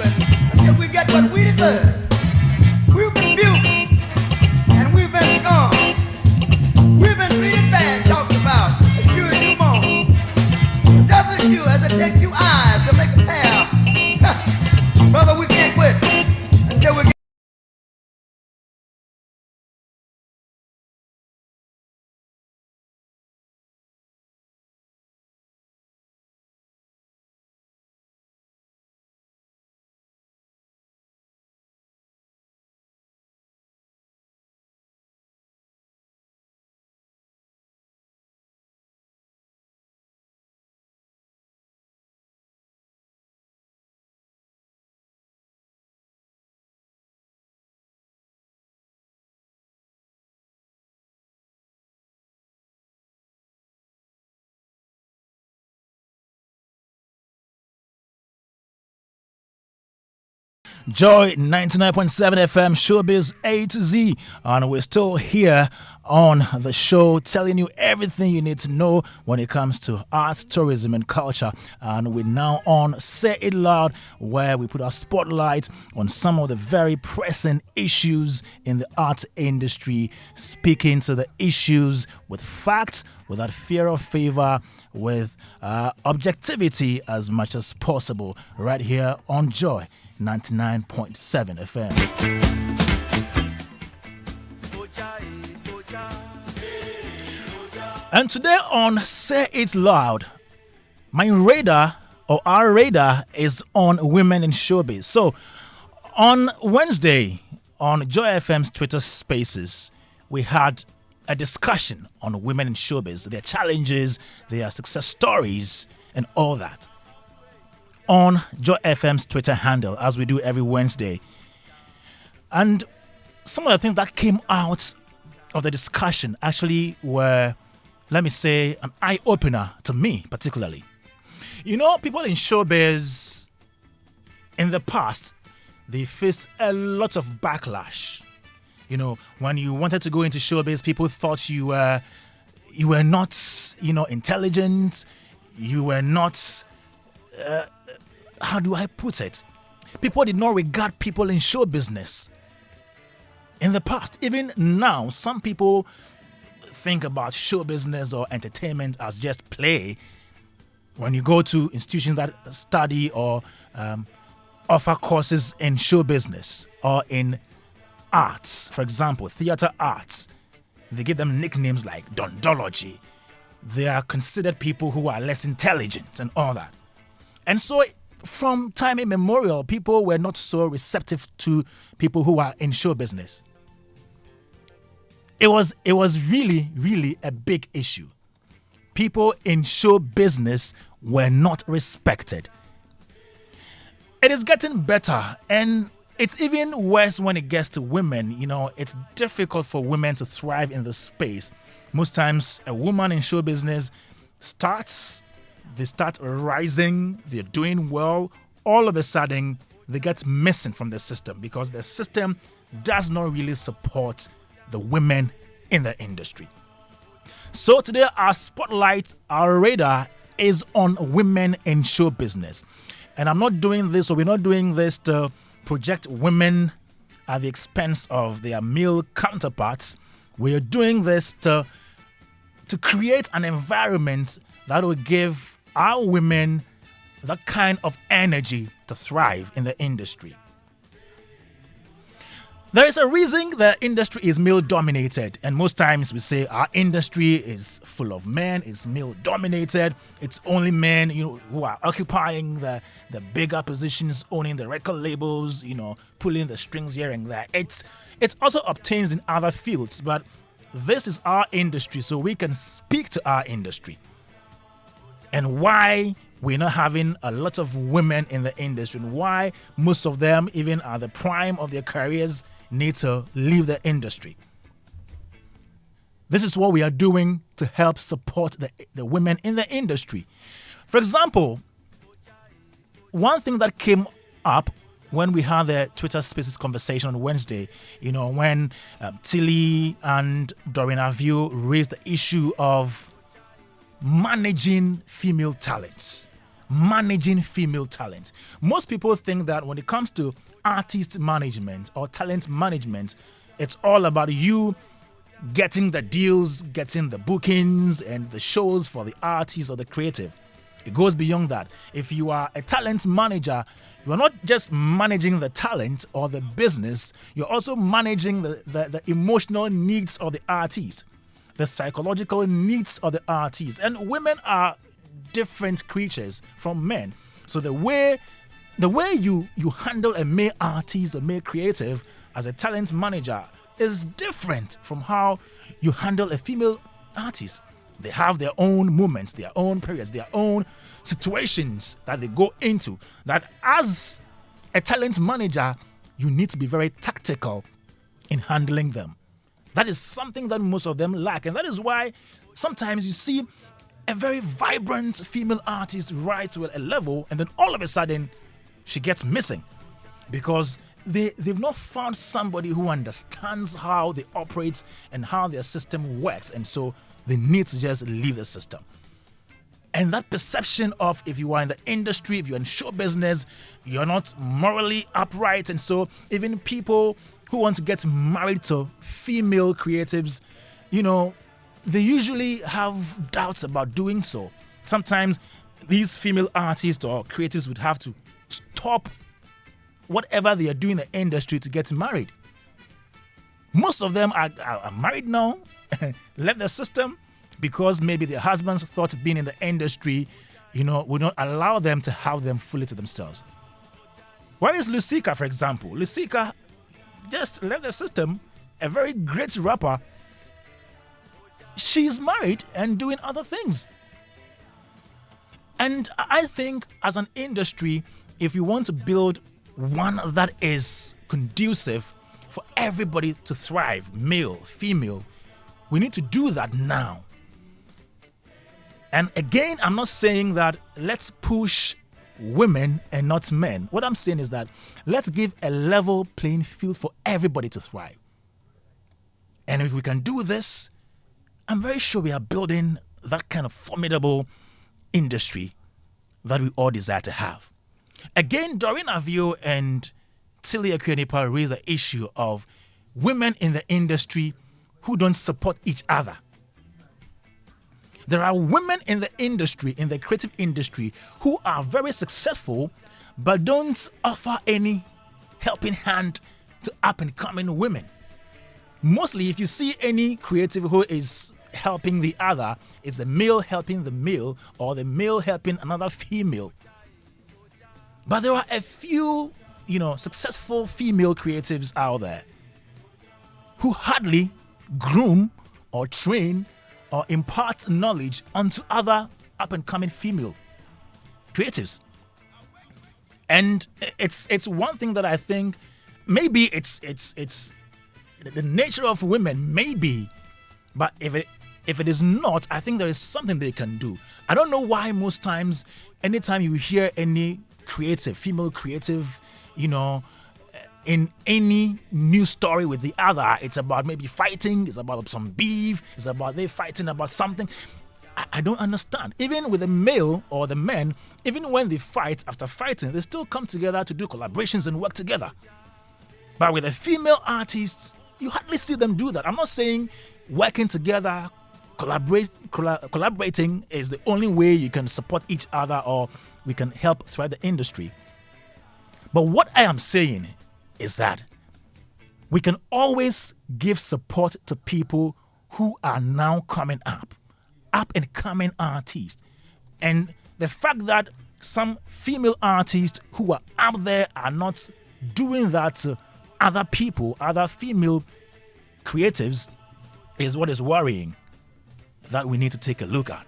until we get what we deserve. We've been abused and we've been scorned. We've been treated bad, talked about, as sure as you moan. Just as sure as it takes 2 eyes to make a pair. Brother, we can't quit until we get. Joy 99.7 FM, Showbiz A-Z, and we're still here on the show telling you everything you need to know when it comes to art, tourism, and culture. And we're now on Say It Loud, where we put our spotlight on some of the very pressing issues in the art industry, speaking to the issues with fact, without fear of favor, with objectivity as much as possible, right here on Joy 99.7 FM. And today on Say It Loud, my radar or our radar is on women in showbiz. So on Wednesday on Joy FM's Twitter Spaces, we had a discussion on women in showbiz, their challenges, their success stories, and all that, on Joy FM's Twitter handle, as we do every Wednesday. And some of the things that came out of the discussion actually were, let me say, an eye-opener to me particularly. You know, people in showbiz in the past, they faced a lot of backlash. You know, when you wanted to go into showbiz, people thought you were not, intelligent. You were not, how do I put it? People did not regard people in show business in the past. Even now, some people think about show business or entertainment as just play. When you go to institutions that study or offer courses in show business or in arts, for example, theater arts, they give them nicknames like Dondology. They are considered people who are less intelligent and all that. And so from time immemorial, people were not so receptive to people who are in show business. It was really, really a big issue. People in show business were not respected. It is getting better, and it's even worse when it gets to women. You know, it's difficult for women to thrive in the space. Most times, a woman in show business they start rising, they're doing well. All of a sudden, they get missing from the system because the system does not really support the women in the industry. So today, our spotlight, our radar is on women in show business. And I'm not doing this, or we're not doing this to project women at the expense of their male counterparts. We're doing this to create an environment that will give our women that kind of energy to thrive in the industry. There is a reason the industry is male dominated, and most times we say our industry is full of men, it's male dominated, it's only men who are occupying the bigger positions, owning the record labels, pulling the strings here and there. It also obtains in other fields, but this is our industry, so we can speak to our industry and why we're not having a lot of women in the industry, and why most of them, even at the prime of their careers, need to leave the industry. This is what we are doing to help support the women in the industry. For example, one thing that came up when we had the Twitter Spaces conversation on Wednesday, when Tilly and Doreen Avio raised the issue of managing female talents, managing female talent. Most people think that when it comes to artist management or talent management, it's all about you getting the deals, getting the bookings and the shows for the artist or the creative. It goes beyond that. If you are a talent manager, you are not just managing the talent or the business, you're also managing the emotional needs of the artist, the psychological needs of the artist. And women are different creatures from men. So the way you handle a male artist or male creative as a talent manager is different from how you handle a female artist. They have their own moments, their own periods, their own situations that they go into, that as a talent manager, you need to be very tactical in handling them. That is something that most of them lack. And that is why sometimes you see a very vibrant female artist rise to a level, and then all of a sudden she gets missing because they've not found somebody who understands how they operate and how their system works. And so they need to just leave the system. And that perception of if you are in the industry, if you're in show business, you're not morally upright. And so even people who want to get married to female creatives, they usually have doubts about doing so. Sometimes these female artists or creatives would have to stop whatever they are doing in the industry to get married. Most of them are married now, left the system because maybe their husbands thought being in the industry, would not allow them to have them fully to themselves. Where is Lucika, for example? Lucika just left the system, a very great rapper. She's married and doing other things. And I think as an industry, if you want to build one that is conducive for everybody to thrive, male, female, we need to do that now. And again, I'm not saying that let's push women and not men. What I'm saying is that let's give a level playing field for everybody to thrive. And if we can do this, I'm very sure we are building that kind of formidable industry that we all desire to have. Again, Doreen Avio and Tilly Akuenipa raised the issue of women in the industry who don't support each other. There are women in the industry, in the creative industry, who are very successful but don't offer any helping hand to up-and-coming women. Mostly, if you see any creative who is helping the other, it's the male helping the male or the male helping another female. But there are a few, successful female creatives out there who hardly groom or train or impart knowledge onto other up-and-coming female creatives. And it's one thing that I think maybe it's the nature of women, maybe, but if it is not, I think there is something they can do. I don't know why most times, anytime you hear any creative, female creative, in any news story with the other, it's about maybe fighting, it's about some beef, it's about they fighting about something. I don't understand. Even with the male or the men, even when they fight, after fighting, they still come together to do collaborations and work together. But with the female artists, you hardly see them do that. I'm not saying working together, collaborating is the only way you can support each other or we can help thrive the industry. But what I am saying is that we can always give support to people who are now coming up and coming artists. And the fact that some female artists who are out there are not doing that to other people, other female creatives, is what is worrying that we need to take a look at.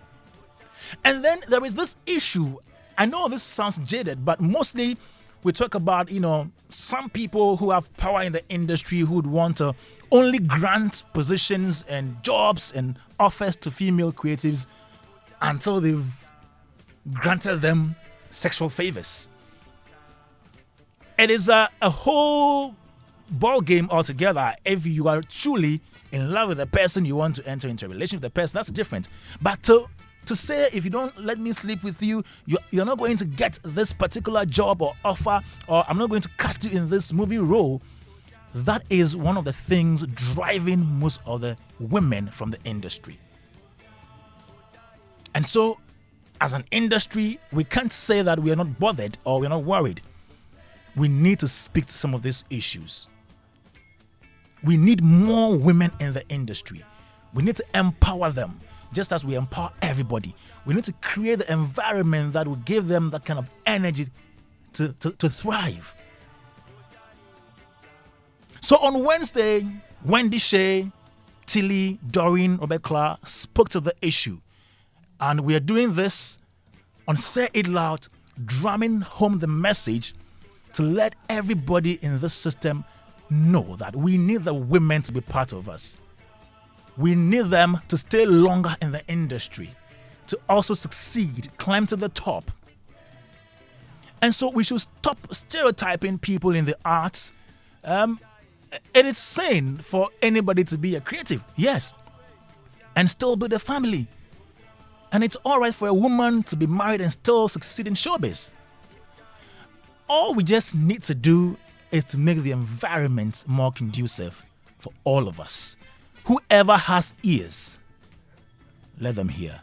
And then there is this issue. I know this sounds jaded, but mostly we talk about, some people who have power in the industry who would want to only grant positions and jobs and offers to female creatives until they've granted them sexual favors. It is a whole ball game altogether. If you are truly in love with a person, you want to enter into a relationship with the person, that's different. But to to say if you don't let me sleep with you, you're not going to get this particular job or offer, or I'm not going to cast you in this movie role. That is one of the things driving most of the women from the industry. And so, as an industry, we can't say that we are not bothered or we're not worried. We need to speak to some of these issues. We need more women in the industry. We need to empower them, just as we empower everybody. We need to create the environment that will give them that kind of energy to thrive. So on Wednesday, Wendy Shea, Tilly, Doreen, Rebecca spoke to the issue. And we are doing this on Say It Loud, drumming home the message to let everybody in this system know that we need the women to be part of us. We need them to stay longer in the industry, to also succeed, climb to the top. And so we should stop stereotyping people in the arts. It is sane for anybody to be a creative, yes, and still build a family. And it's all right for a woman to be married and still succeed in showbiz. All we just need to do is to make the environment more conducive for all of us. Whoever has ears, let them hear.